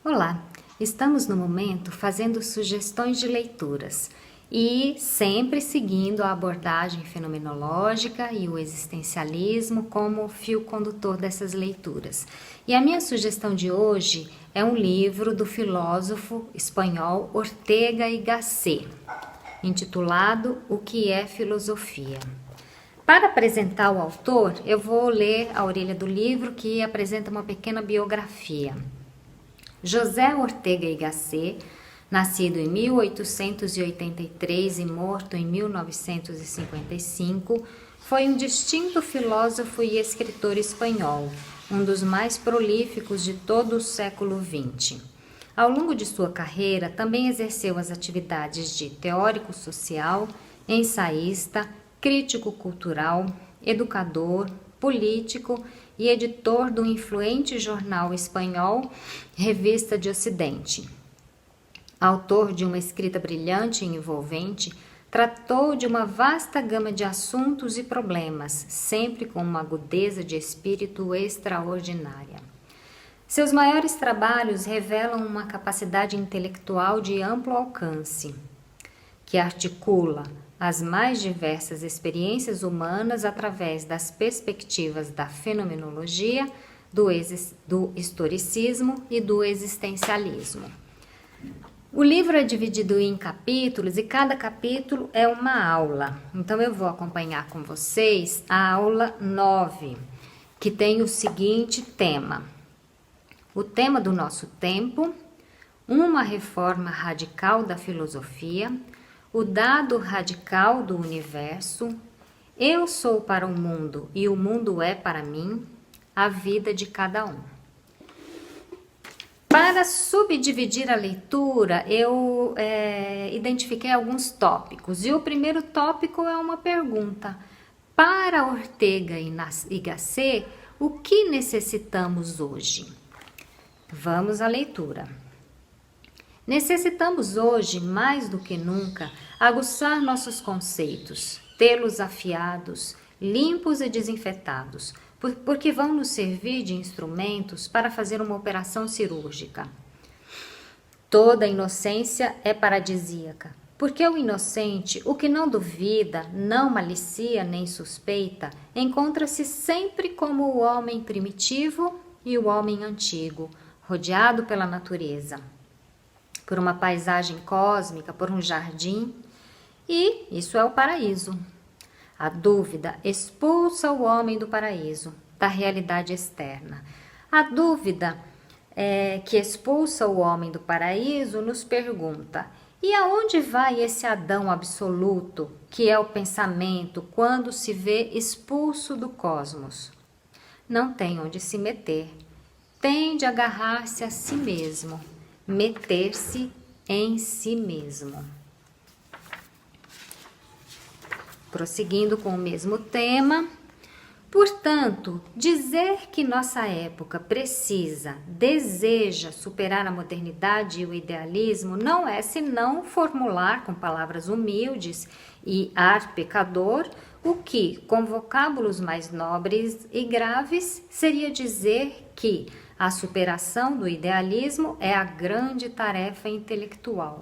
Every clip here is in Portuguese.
Olá, estamos no momento fazendo sugestões de leituras e sempre seguindo a abordagem fenomenológica e o existencialismo como fio condutor dessas leituras. E a minha sugestão de hoje é um livro do filósofo espanhol Ortega y Gasset, intitulado O que é Filosofia. Para apresentar o autor, eu vou ler a orelha do livro, que apresenta uma pequena biografia. José Ortega y Gasset, nascido em 1883 e morto em 1955, foi um distinto filósofo e escritor espanhol, um dos mais prolíficos de todo o século XX. Ao longo de sua carreira, também exerceu as atividades de teórico social, ensaísta, crítico cultural, educador, político e editor do influente jornal espanhol Revista de Ocidente. Autor de uma escrita brilhante e envolvente, tratou de uma vasta gama de assuntos e problemas, sempre com uma agudeza de espírito extraordinária. Seus maiores trabalhos revelam uma capacidade intelectual de amplo alcance, que articula as mais diversas experiências humanas através das perspectivas da fenomenologia, do historicismo e do existencialismo. O livro é dividido em capítulos e cada capítulo é uma aula. Então eu vou acompanhar com vocês a aula 9, que tem o seguinte tema: o tema do nosso tempo, uma reforma radical da filosofia, o dado radical do universo, eu sou para o mundo e o mundo é para mim, a vida de cada um. Para subdividir a leitura, eu identifiquei alguns tópicos. E o primeiro tópico é uma pergunta. Para Ortega y Gasset, o que necessitamos hoje? Vamos à leitura. Necessitamos hoje, mais do que nunca, aguçar nossos conceitos, tê-los afiados, limpos e desinfetados, porque vão nos servir de instrumentos para fazer uma operação cirúrgica. Toda inocência é paradisíaca, porque o inocente, o que não duvida, não malicia nem suspeita, encontra-se sempre como o homem primitivo e o homem antigo, rodeado pela natureza, por uma paisagem cósmica, por um jardim, e isso é o paraíso. A dúvida expulsa o homem do paraíso, da realidade externa. A dúvida que expulsa o homem do paraíso nos pergunta: e aonde vai esse Adão absoluto, que é o pensamento, quando se vê expulso do cosmos? Não tem onde se meter, tende a agarrar-se a si mesmo, meter-se em si mesmo. Prosseguindo com o mesmo tema, portanto, dizer que nossa época deseja superar a modernidade e o idealismo não é senão formular com palavras humildes e ar pecador o que, com vocábulos mais nobres e graves, seria dizer que a superação do idealismo é a grande tarefa intelectual,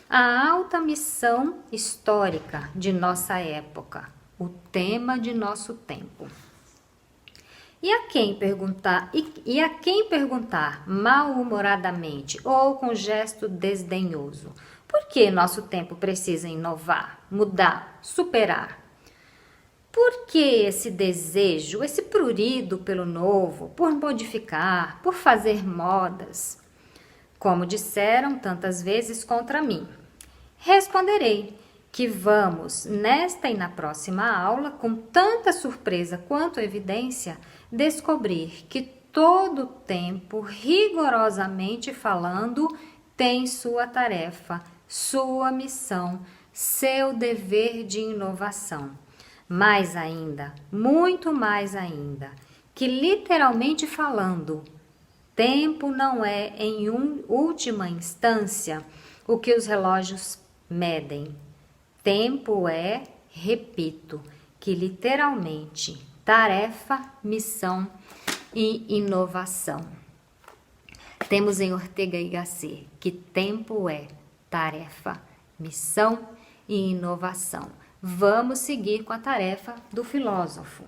a alta missão histórica de nossa época, o tema de nosso tempo. E a quem perguntar mal-humoradamente ou com gesto desdenhoso, por que nosso tempo precisa inovar, mudar, superar? Por que esse desejo, esse prurido pelo novo, por modificar, por fazer modas? Como disseram tantas vezes contra mim. Responderei que vamos, nesta e na próxima aula, com tanta surpresa quanto evidência, descobrir que todo tempo, rigorosamente falando, tem sua tarefa, sua missão, seu dever de inovação. Mais ainda, muito mais ainda, que literalmente falando, tempo não é, em última instância, o que os relógios medem. Tempo é, repito, que literalmente, tarefa, missão e inovação. Temos em Ortega y Gasset que tempo é tarefa, missão e inovação. Vamos seguir com a tarefa do filósofo.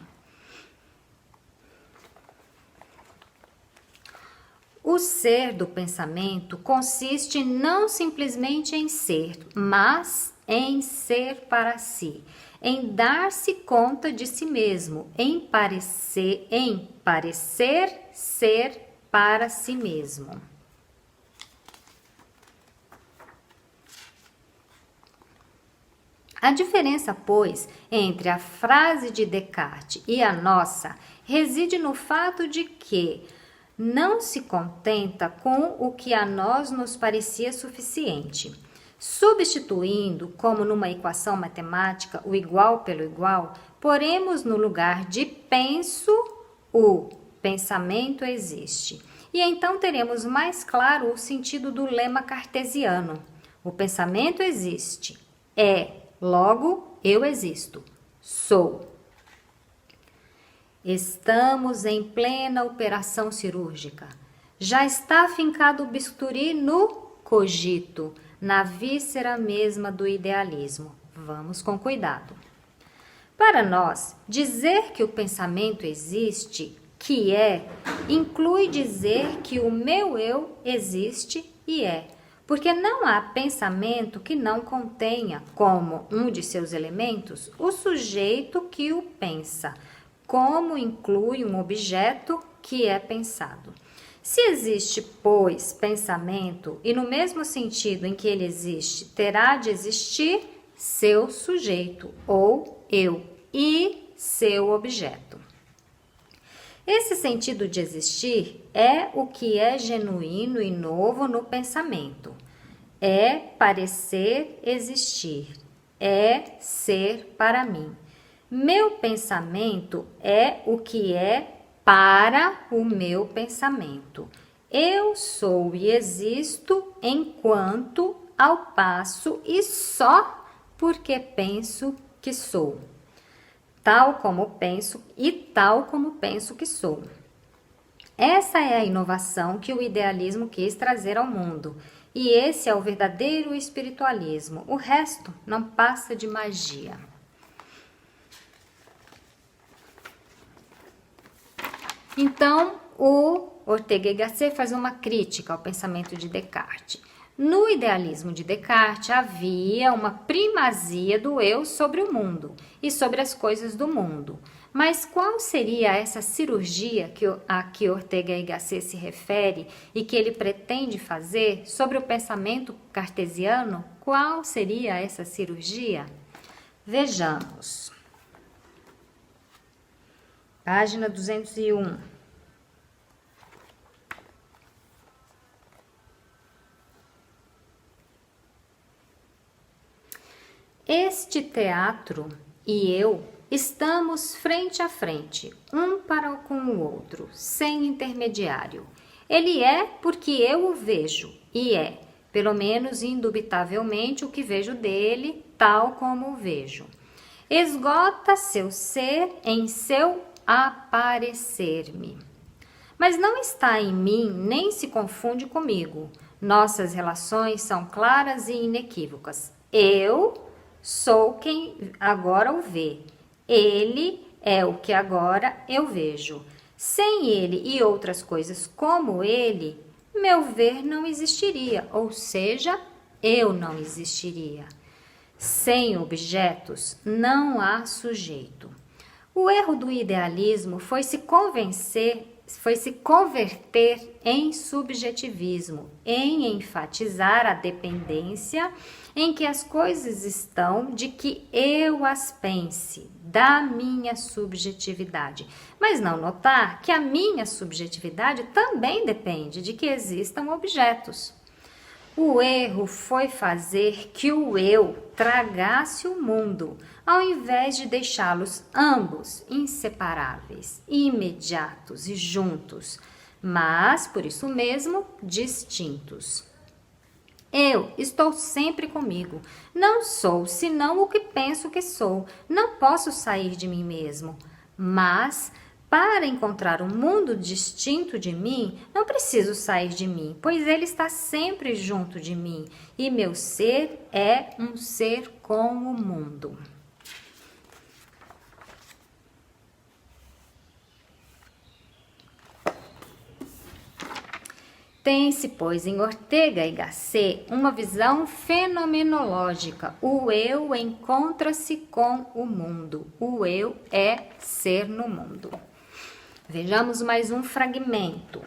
O ser do pensamento consiste não simplesmente em ser, mas em ser para si, em dar-se conta de si mesmo, em parecer ser para si mesmo. A diferença, pois, entre a frase de Descartes e a nossa reside no fato de que não se contenta com o que a nós nos parecia suficiente. Substituindo, como numa equação matemática, o igual pelo igual, poremos no lugar de penso o pensamento existe. E então teremos mais claro o sentido do lema cartesiano. O pensamento existe, logo eu existo, sou. Estamos em plena operação cirúrgica. Já está afincado o bisturi no cogito, na víscera mesma do idealismo. Vamos com cuidado. Para nós, dizer que o pensamento existe, inclui dizer que o meu eu existe e é. Porque não há pensamento que não contenha, como um de seus elementos, o sujeito que o pensa, como inclui um objeto que é pensado. Se existe, pois, pensamento, e no mesmo sentido em que ele existe, terá de existir seu sujeito, ou eu, e seu objeto. Esse sentido de existir é o que é genuíno e novo no pensamento. É parecer existir, é ser para mim. Meu pensamento é o que é para o meu pensamento. Eu sou e existo enquanto, ao passo e só porque penso que sou. Tal como penso e tal como penso que sou. Essa é a inovação que o idealismo quis trazer ao mundo. E esse é o verdadeiro espiritualismo. O resto não passa de magia. Então, o Ortega y Gasset faz uma crítica ao pensamento de Descartes. No idealismo de Descartes havia uma primazia do eu sobre o mundo e sobre as coisas do mundo. Mas qual seria essa cirurgia a que Ortega y Gasset se refere e que ele pretende fazer sobre o pensamento cartesiano? Qual seria essa cirurgia? Vejamos. Página 201. Este teatro e eu estamos frente a frente, um para com o outro, sem intermediário. Ele é porque eu o vejo, e é, pelo menos indubitavelmente, o que vejo dele, tal como o vejo. Esgota seu ser em seu aparecer-me. Mas não está em mim, nem se confunde comigo. Nossas relações são claras e inequívocas. Eu sou quem agora o vê. Ele é o que agora eu vejo. Sem ele e outras coisas como ele, meu ver não existiria, ou seja, eu não existiria. Sem objetos não há sujeito. O erro do idealismo foi se converter em subjetivismo, em enfatizar a dependência em que as coisas estão de que eu as pense, da minha subjetividade. Mas não notar que a minha subjetividade também depende de que existam objetos. O erro foi fazer que o eu tragasse o mundo, ao invés de deixá-los ambos inseparáveis, imediatos e juntos, mas, por isso mesmo, distintos. Eu estou sempre comigo. Não sou senão o que penso que sou. Não posso sair de mim mesmo. Mas, Para encontrar um mundo distinto de mim, não preciso sair de mim, pois ele está sempre junto de mim, e meu ser é um ser com o mundo. Tem-se, pois, em Ortega y Gasset uma visão fenomenológica. O eu encontra-se com o mundo. O eu é ser no mundo. Vejamos mais um fragmento.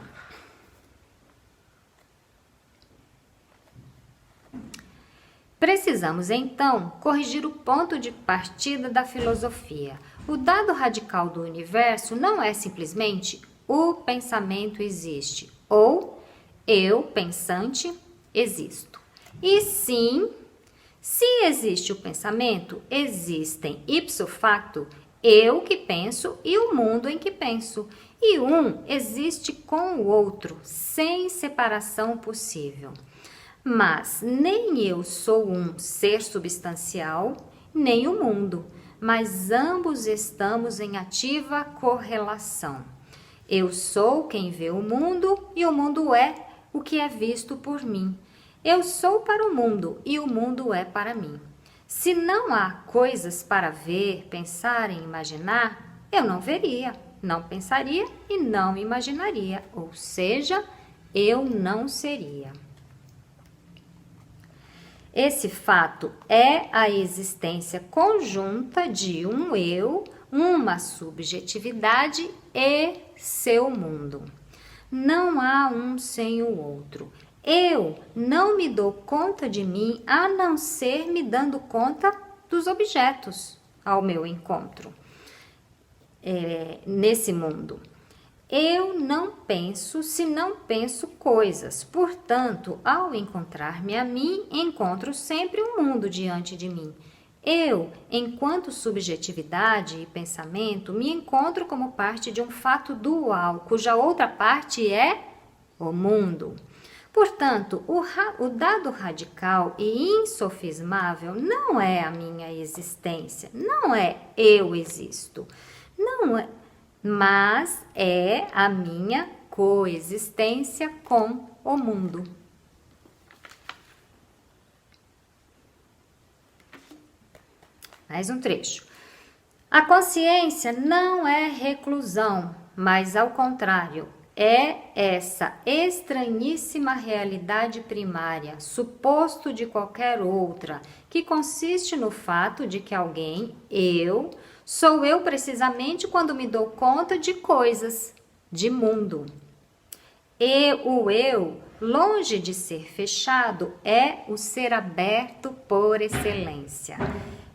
Precisamos, então, corrigir o ponto de partida da filosofia. O dado radical do universo não é simplesmente o pensamento existe ou eu, pensante, existo. E sim, se existe o pensamento, existem ipso facto eu que penso e o mundo em que penso. E um existe com o outro, sem separação possível. Mas nem eu sou um ser substancial, nem o mundo, mas ambos estamos em ativa correlação. Eu sou quem vê o mundo e o mundo é o que é visto por mim. Eu sou para o mundo e o mundo é para mim. Se não há coisas para ver, pensar e imaginar, eu não veria, não pensaria e não imaginaria, ou seja, eu não seria. Esse fato é a existência conjunta de um eu, uma subjetividade e seu mundo. Não há um sem o outro. Eu não me dou conta de mim a não ser me dando conta dos objetos ao meu encontro nesse mundo. Eu não penso se não penso coisas. Portanto, ao encontrar-me a mim, encontro sempre um mundo diante de mim. Eu, enquanto subjetividade e pensamento, me encontro como parte de um fato dual, cuja outra parte é o mundo. Portanto, o dado radical e insofismável não é a minha existência, não é eu existo, não é, mas é a minha coexistência com o mundo. Mais um trecho. A consciência não é reclusão, mas ao contrário, é essa estranhíssima realidade primária, suposto de qualquer outra, que consiste no fato de que alguém, eu, sou eu precisamente quando me dou conta de coisas, de mundo. E o eu, longe de ser fechado, é o ser aberto por excelência.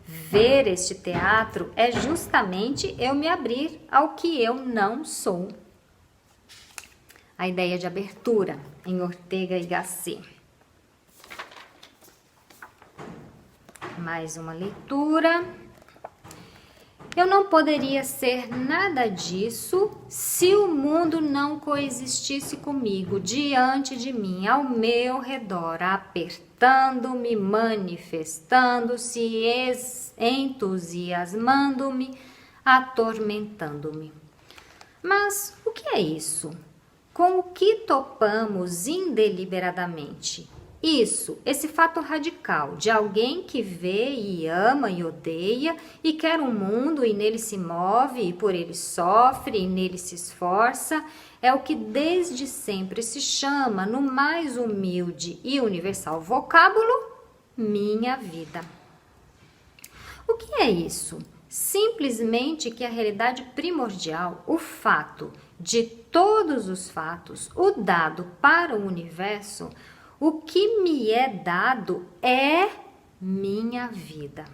Ver este teatro é justamente eu me abrir ao que eu não sou. A ideia de abertura em Ortega y Gasset. Mais uma leitura. Eu não poderia ser nada disso se o mundo não coexistisse comigo, diante de mim, ao meu redor, apertando-me, manifestando-se, entusiasmando-me, atormentando-me. Mas o que é isso? Com o que topamos indeliberadamente? Isso, esse fato radical de alguém que vê e ama e odeia e quer um mundo e nele se move e por ele sofre e nele se esforça, é o que desde sempre se chama, no mais humilde e universal vocábulo, minha vida. O que é isso? Simplesmente que a realidade primordial, o fato de todos os fatos, o dado para o universo, o que me é dado é minha vida.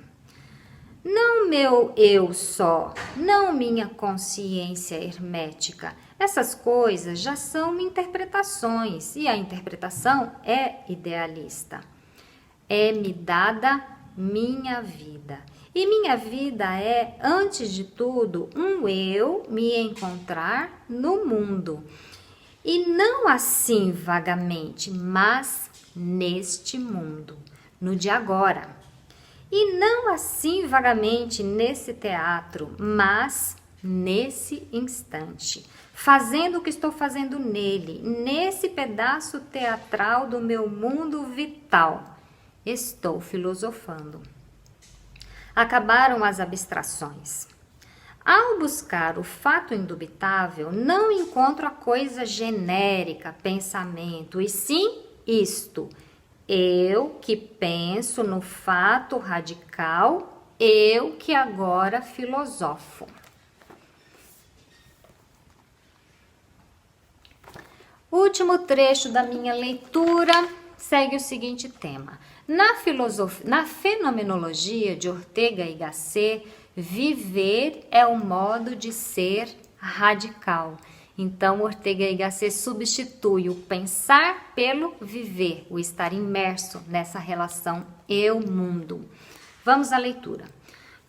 Não meu eu só, não minha consciência hermética. Essas coisas já são interpretações e a interpretação é idealista. É-me dada minha vida. E minha vida é, antes de tudo, um eu me encontrar no mundo. E não assim vagamente, mas neste mundo, no de agora. E não assim vagamente nesse teatro, mas nesse instante, fazendo o que estou fazendo nele, nesse pedaço teatral do meu mundo vital. Estou filosofando. Acabaram as abstrações. Ao buscar o fato indubitável, não encontro a coisa genérica, pensamento, e sim isto. Eu que penso no fato radical, eu que agora filosofo. O último trecho da minha leitura segue o seguinte tema. Na fenomenologia de Ortega y Gasset, viver é o modo de ser radical. Então, Ortega y Gasset substitui o pensar pelo viver, o estar imerso nessa relação eu-mundo. Vamos à leitura.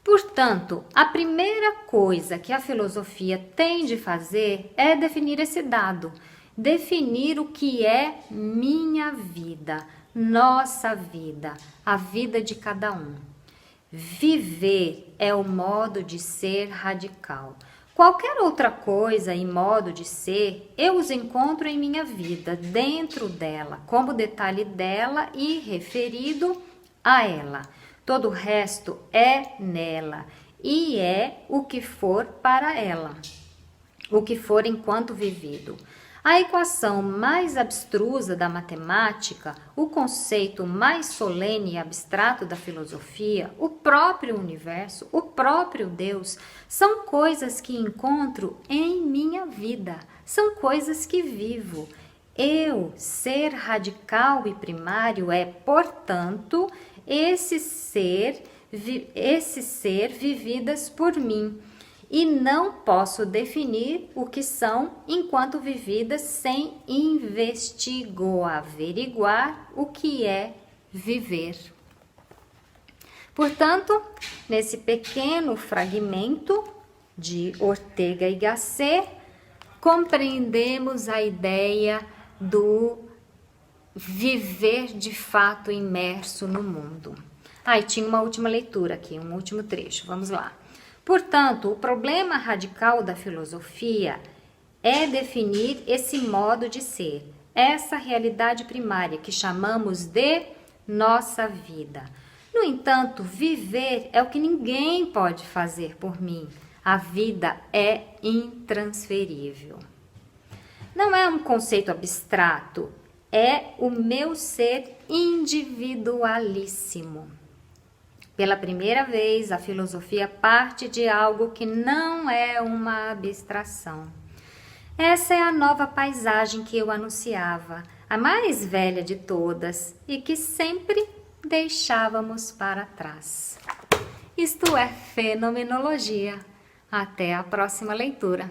Portanto, a primeira coisa que a filosofia tem de fazer é definir esse dado, definir o que é minha vida, nossa vida, a vida de cada um. Viver é o modo de ser radical. Qualquer outra coisa e modo de ser, eu os encontro em minha vida, dentro dela, como detalhe dela e referido a ela. Todo o resto é nela e é o que for para ela, o que for enquanto vivido. A equação mais abstrusa da matemática, o conceito mais solene e abstrato da filosofia, o próprio universo, o próprio Deus, são coisas que encontro em minha vida, são coisas que vivo. Eu, ser radical e primário, é, portanto, esse ser vividas por mim. E não posso definir o que são enquanto vividas sem averiguar o que é viver. Portanto, nesse pequeno fragmento de Ortega y Gasset, compreendemos a ideia do viver de fato imerso no mundo. E tinha uma última leitura aqui, um último trecho, vamos lá. Portanto, o problema radical da filosofia é definir esse modo de ser, essa realidade primária que chamamos de nossa vida. No entanto, viver é o que ninguém pode fazer por mim. A vida é intransferível. Não é um conceito abstrato, é o meu ser individualíssimo. Pela primeira vez, a filosofia parte de algo que não é uma abstração. Essa é a nova paisagem que eu anunciava, a mais velha de todas e que sempre deixávamos para trás. Isto é fenomenologia. Até a próxima leitura.